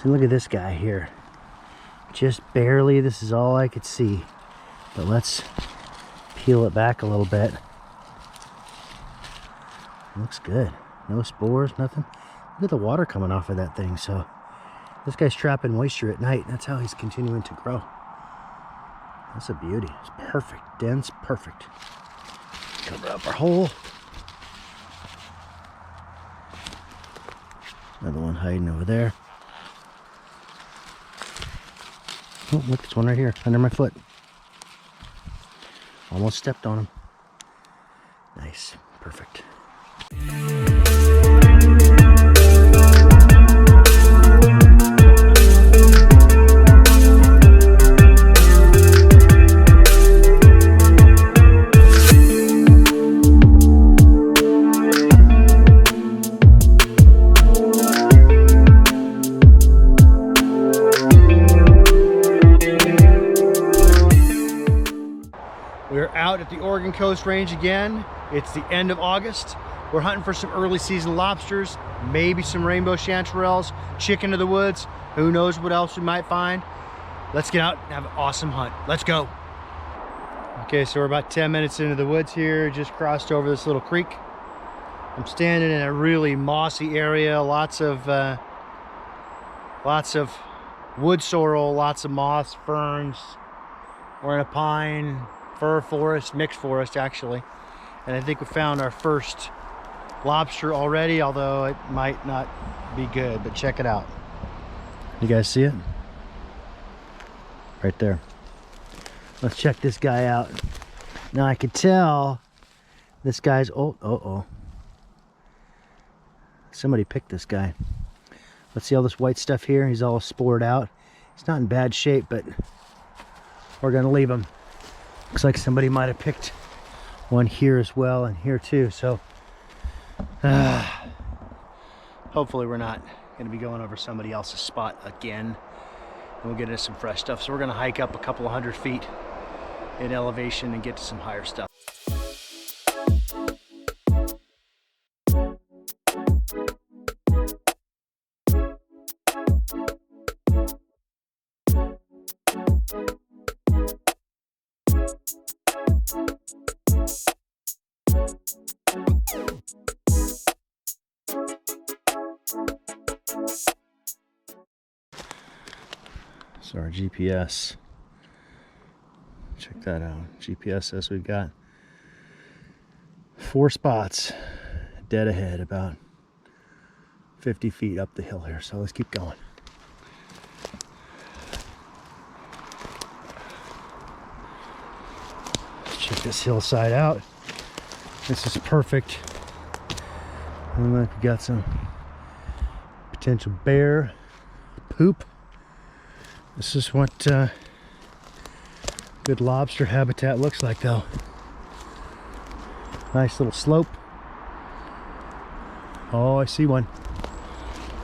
So look at this guy here. Just barely, this is all I could see. But let's peel it back a little bit. Looks good. No spores, nothing. Look at the water coming off of that thing. So this guy's trapping moisture at night. That's how he's continuing to grow. That's a beauty. It's perfect. Dense, perfect. Cover up our hole. Another one hiding over there. Oh, look, there's one right here under my foot. Almost stepped on him. Nice. Perfect. We're out at the Oregon Coast Range again. It's the end of August. We're hunting for some early season lobsters, maybe some rainbow chanterelles, chicken of the woods. Who knows what else we might find. Let's get out and have an awesome hunt. Let's go. Okay, so we're about 10 minutes into the woods here. Just crossed over this little creek. I'm standing in a really mossy area. Lots of wood sorrel, lots of moss, ferns. We're in a pine, fir forest, mixed forest actually. And I think we found our first lobster already, although it might not be good, but check it out. You guys see it? Right there. Let's check this guy out. Now I can tell this guy's, oh. Somebody picked this guy. Let's see all this white stuff here. He's all spored out. He's not in bad shape, but we're gonna leave him. Looks like somebody might have picked one here as well, and here too. So hopefully we're not going to be going over somebody else's spot again, and we'll get into some fresh stuff. So we're going to hike up a couple of 100 feet in elevation and get to some higher stuff. So our GPS, check that out. GPS says we've got 4 spots dead ahead, about 50 feet up the hill here. So let's keep going. Let's check this hillside out. This is perfect. And look, we got some potential bear poop. This is what good lobster habitat looks like, though. Nice little slope. Oh, I see one.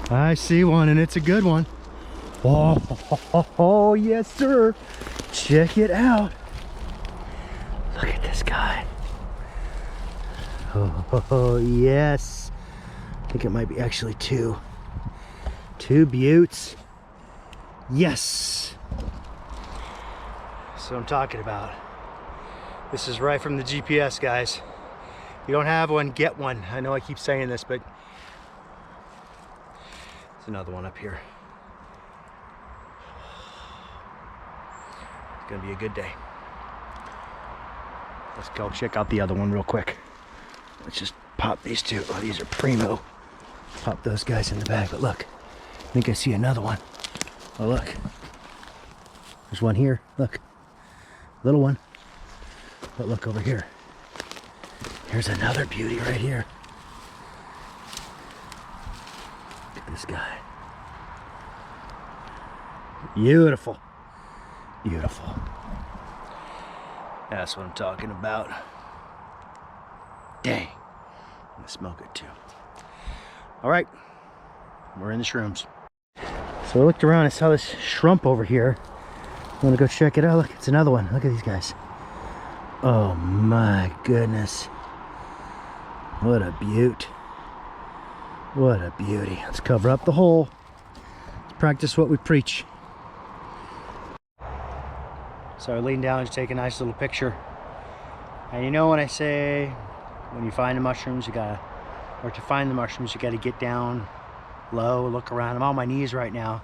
I see one, and it's a good one. Oh, yes, sir. Check it out. Look at this guy. Oh, yes. I think it might be actually 2. 2 buttes. Yes. That's what I'm talking about. This is right from the GPS, guys. If you don't have one, get one. I know I keep saying this, but there's another one up here. It's gonna be a good day. Let's go check out the other one real quick. Let's just pop these 2. Oh, these are primo. Pop those guys in the bag, but look, I think I see another one. Oh, look. There's one here. Look. Little one. But look over here. Here's another beauty right here. Look at this guy. Beautiful. Beautiful. That's what I'm talking about. Dang. I'm gonna smoke it too. All right. We're in the shrooms. So I looked around and saw this shrimp over here. I'm gonna go check it out. Look, it's another one. Look at these guys. Oh my goodness. What a beaut. What a beauty. Let's cover up the hole. Let's practice what we preach. So I leaned down to take a nice little picture. And you know when I say, when you find the mushrooms, you gotta, or to find the mushrooms, you gotta get down low, look around. I'm on my knees right now.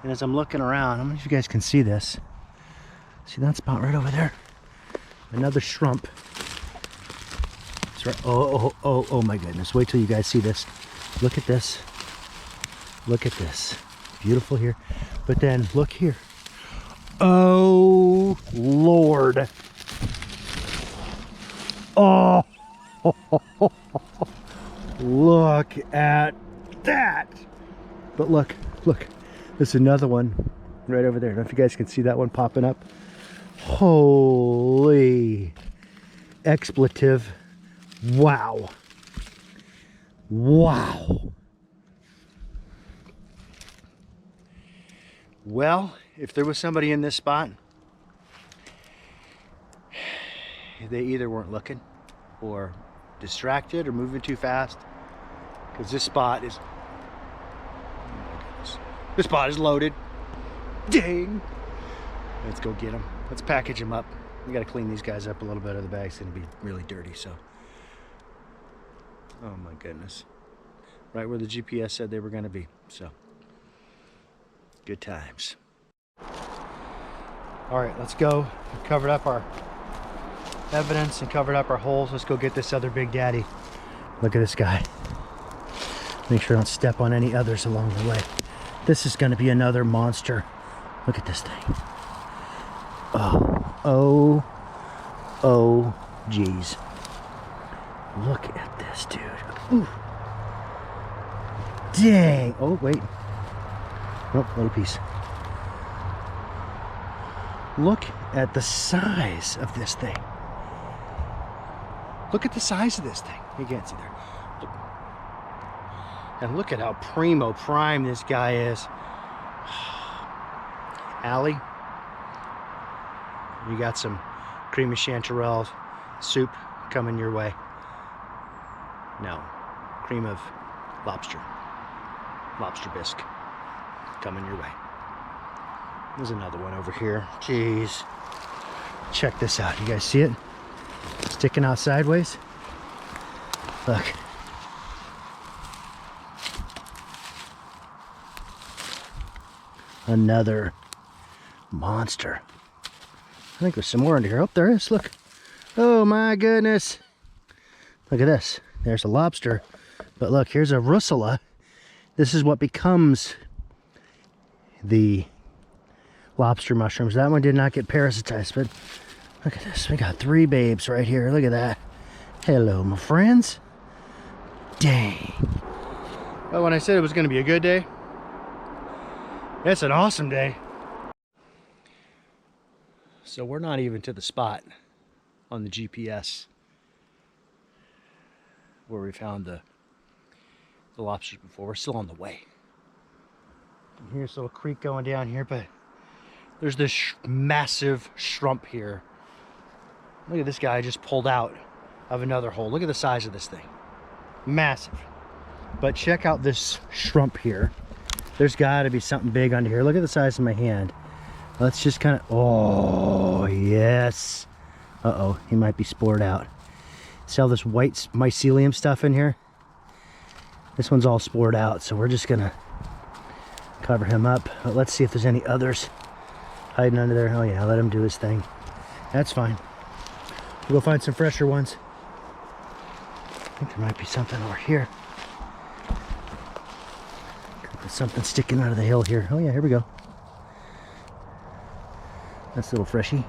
And as I'm looking around, I don't know if you guys can see this. See that spot right over there? Another shrimp. It's right, oh my goodness. Wait till you guys see this. Look at this. Look at this. Beautiful here. But then look here. Oh Lord. Oh, look at that. But look, there's another one right over there. I don't know if you guys can see that one popping up. Holy expletive. Wow. Wow. Well, if there was somebody in this spot, they either weren't looking or distracted or moving too fast, because this spot is, oh my goodness, this spot is loaded. Dang. Let's go get them. Let's package them up. We got to clean these guys up a little bit. Of the bag's going to be really dirty. So, oh my goodness, right where the GPS said they were going to be. So, good times. All right, let's go. We've covered up our evidence and covered up our holes. Let's go get this other big daddy. Look at this guy. Make sure I don't step on any others along the way. This is going to be another monster. Look at this thing. Oh geez. Look at this, dude. Ooh. Dang. Oh wait. Nope, little piece. Look at the size of this thing. Look at the size of this thing. You can't see there. Look. And look at how prime this guy is. Allie, you got some creamy chanterelle soup coming your way. No, cream of lobster bisque coming your way. There's another one over here. Jeez. Check this out. You guys see it? Sticking out sideways. Look. Another monster. I think there's some more under here. Oh, there is. Look. Oh my goodness. Look at this. There's a lobster. But look, here's a russula. This is what becomes the lobster mushrooms. That one did not get parasitized, but look at this. We got 3 babes right here. Look at that. Hello, my friends. Dang. Well, when I said it was going to be a good day, it's an awesome day. So we're not even to the spot on the GPS where we found the lobsters before. We're still on the way. And here's a little creek going down here, but there's this massive shrimp here. Look at this guy just pulled out of another hole. Look at the size of this thing. Massive. But check out this shrimp here. There's got to be something big under here. Look at the size of my hand. Let's just kind of, oh, yes. Uh-oh, he might be spored out. See all this white mycelium stuff in here? This one's all spored out, so we're just gonna cover him up. But let's see if there's any others hiding under there. Oh yeah, let him do his thing. That's fine. We'll go find some fresher ones. I think there might be something over here. There's something sticking out of the hill here. Oh yeah, here we go. That's a little freshy.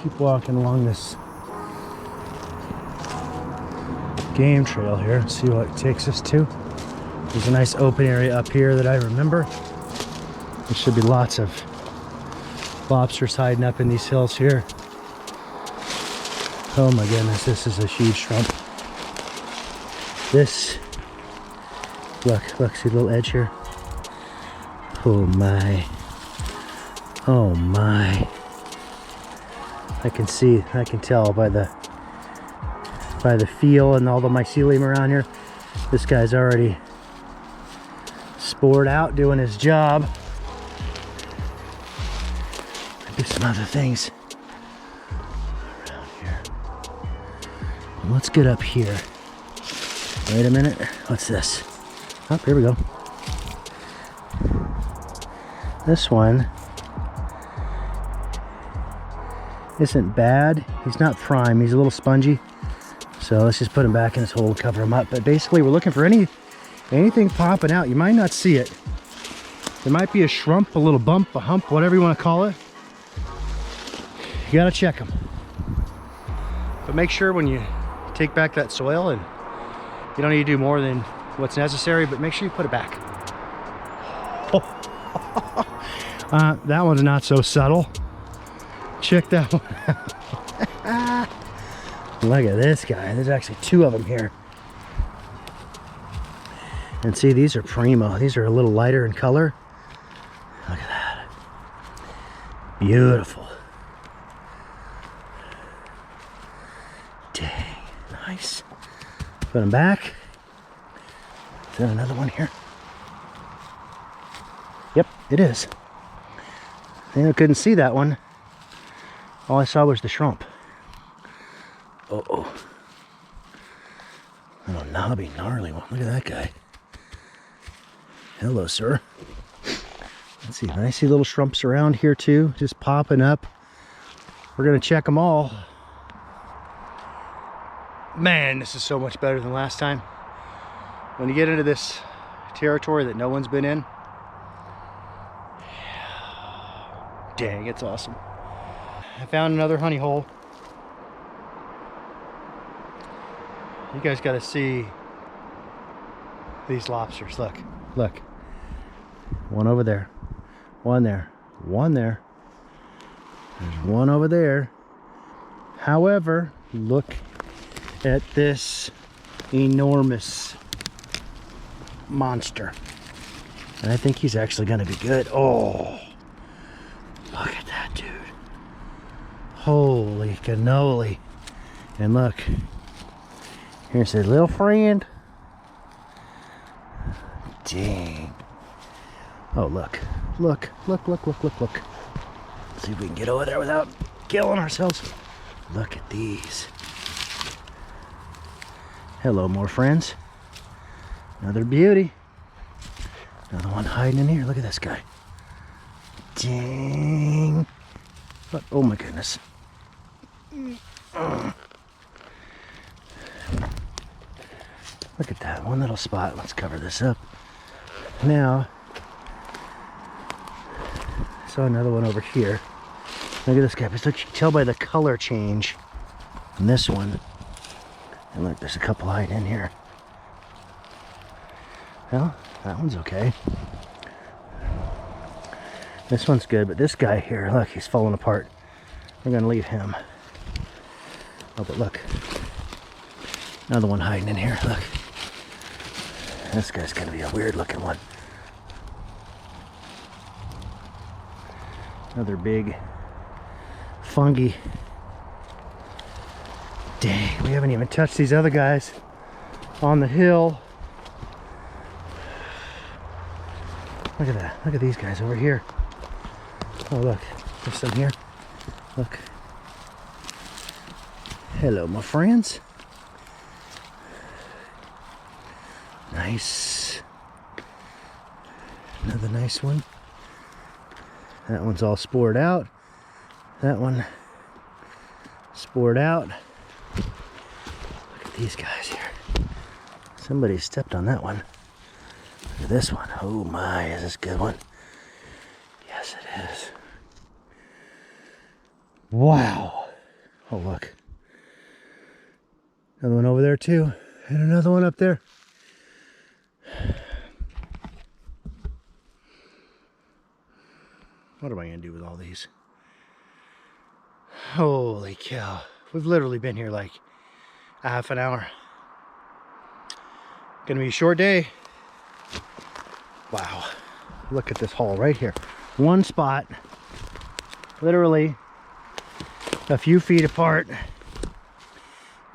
Keep walking along this game trail here. See what it takes us to. There's a nice open area up here that I remember. There should be lots of lobsters hiding up in these hills here. Oh my goodness, this is a huge shrimp. This, look, see the little edge here? Oh my. Oh my. I can tell by the feel and all the mycelium around here. This guy's already spored out, doing his job. Do some other things around here. Let's get up here. Wait a minute. What's this? Oh, here we go. This one isn't bad. He's not prime. He's a little spongy. So let's just put him back in his hole and cover him up. But basically, we're looking for anything popping out. You might not see it. There might be a shrump, a little bump, a hump, whatever you want to call it. You gotta check them. But make sure when you take back that soil, and you don't need to do more than what's necessary, but make sure you put it back. That one's not so subtle. Check that one out. Look at this guy. There's actually two of them here. And see, these are primo. These are a little lighter in color. Look at that. Beautiful. Dang, nice. Put them back. Is there another one here? Yep, it is. I couldn't see that one. All I saw was the shrimp. Oh. Little knobby, gnarly one. Look at that guy. Hello, sir. Let's see. I see little shrimps around here too, just popping up. We're gonna check them all. Man, this is so much better than last time. When you get into this territory that no one's been in, dang, it's awesome. I found another honey hole. You guys got to see these lobsters. Look. One over there. One there. One there. There's one over there. However, look at this enormous monster. And I think he's actually going to be good. Oh, look at that, dude. Holy cannoli. And look. Here's his little friend. Dang. Oh, look. Look. Let's see if we can get over there without killing ourselves. Look at these. Hello, more friends. Another beauty. Another one hiding in here. Look at this guy. Dang. Oh my goodness. Look at that one little spot. Let's cover this up. Now, I saw another one over here. Look at this guy. But look, you can tell by the color change on this one. And look, there's a couple hiding in here. Well, that one's okay. This one's good, but this guy here, look, he's falling apart. We're gonna leave him. Oh, but look. Another one hiding in here, look. This guy's gonna be a weird looking one. Another big fungi. Dang, we haven't even touched these other guys on the hill. Look at that. Look at these guys over here. Oh, look. There's some here. Look. Hello, my friends. Nice. Another nice one. That one's all spored out. That one spored out. Look at these guys here. Somebody stepped on that one. Look at this one. Oh my, is this a good one? Yes, it is. Wow. Oh, look. Another one over there too. And another one up there. What am I going to do with all these? Holy cow. We've literally been here like a half an hour. Gonna be a short day. Wow. Look at this haul right here. One spot. Literally a few feet apart.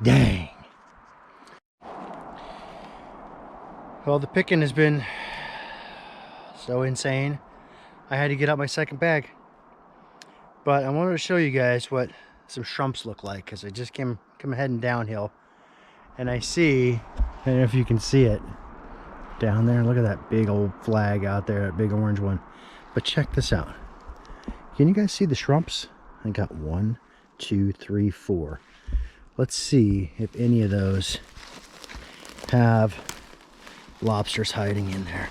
Dang. Well, the picking has been so insane. I had to get out my second bag. But I wanted to show you guys what some shrumps look like, because I just come heading downhill. And I see, I don't know if you can see it down there. Look at that big old flag out there, that big orange one. But check this out. Can you guys see the shrumps? I got 1, 2, 3, 4. Let's see if any of those have lobsters hiding in there.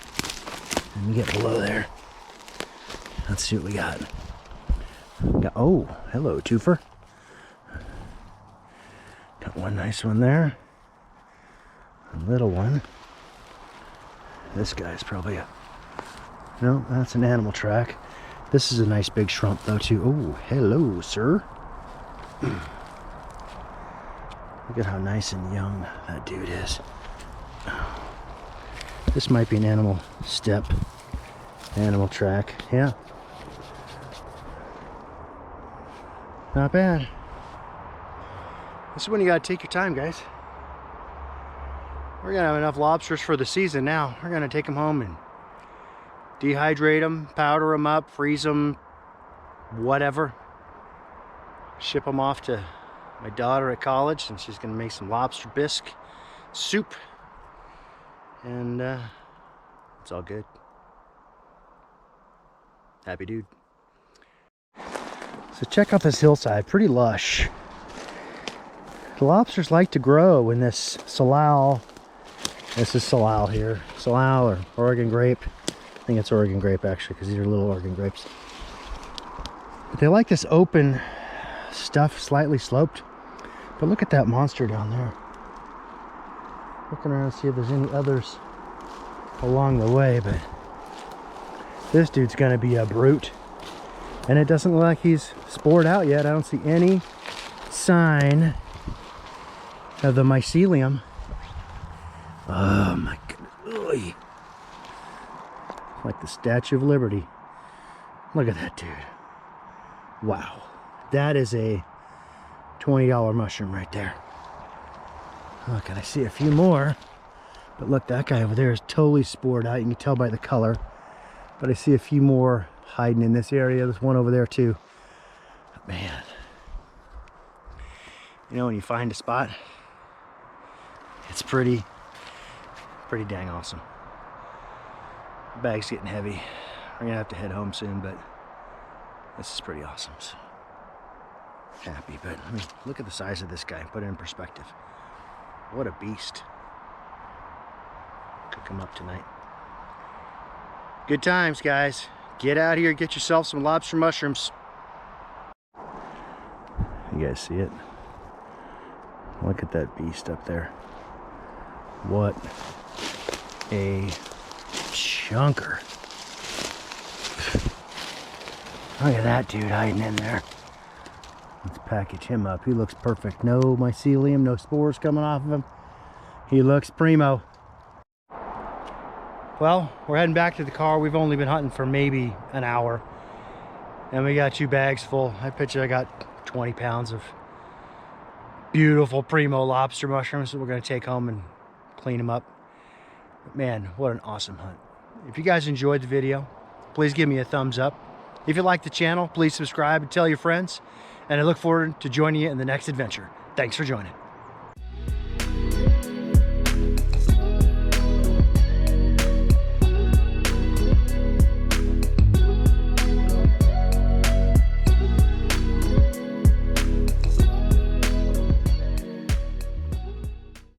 Let me get below there. Let's see what we got. Oh, hello, twofer. Got one nice one there. A little one. This guy's probably a... No, that's an animal track. This is a nice big shrimp though too. Oh, hello, sir. Look at how nice and young that dude is. This might be an animal step, animal track. Yeah. Not bad. This is when you gotta take your time, guys. We're gonna have enough lobsters for the season now. We're gonna take them home and dehydrate them, powder them up, freeze them, whatever. Ship them off to my daughter at college, and she's gonna make some lobster bisque soup. And it's all good. Happy dude. So check out this hillside, pretty lush. The lobsters like to grow in this salal. This is salal here. Salal or Oregon grape. I think it's Oregon grape actually, because these are little Oregon grapes. But they like this open stuff, slightly sloped. But look at that monster down there. Looking around to see if there's any others along the way, but this dude's gonna be a brute. And it doesn't look like he's spored out yet. I don't see any sign of the mycelium. Oh my goodness. Like the Statue of Liberty. Look at that dude. Wow. That is a $20 mushroom right there. Look, and I see a few more. But look, that guy over there is totally spored out. You can tell by the color. But I see a few more hiding in this area. There's one over there too. But man. You know, when you find a spot, it's pretty dang awesome. The bag's getting heavy. We're gonna have to head home soon, but this is pretty awesome. So happy, but I mean, look at the size of this guy. Put it in perspective. What a beast. Cook him up tonight. Good times, guys. Get out here, get yourself some lobster mushrooms. You guys see it? Look at that beast up there. What a chunker. Look at that dude hiding in there. Let's package him up. He looks perfect. No mycelium, no spores coming off of him. He looks primo. Well, we're heading back to the car. We've only been hunting for maybe an hour. And we got 2 bags full. I bet you I got 20 pounds of beautiful primo lobster mushrooms that we're going to take home and clean them up. But man, what an awesome hunt. If you guys enjoyed the video, please give me a thumbs up. If you like the channel, please subscribe and tell your friends. And I look forward to joining you in the next adventure. Thanks for joining.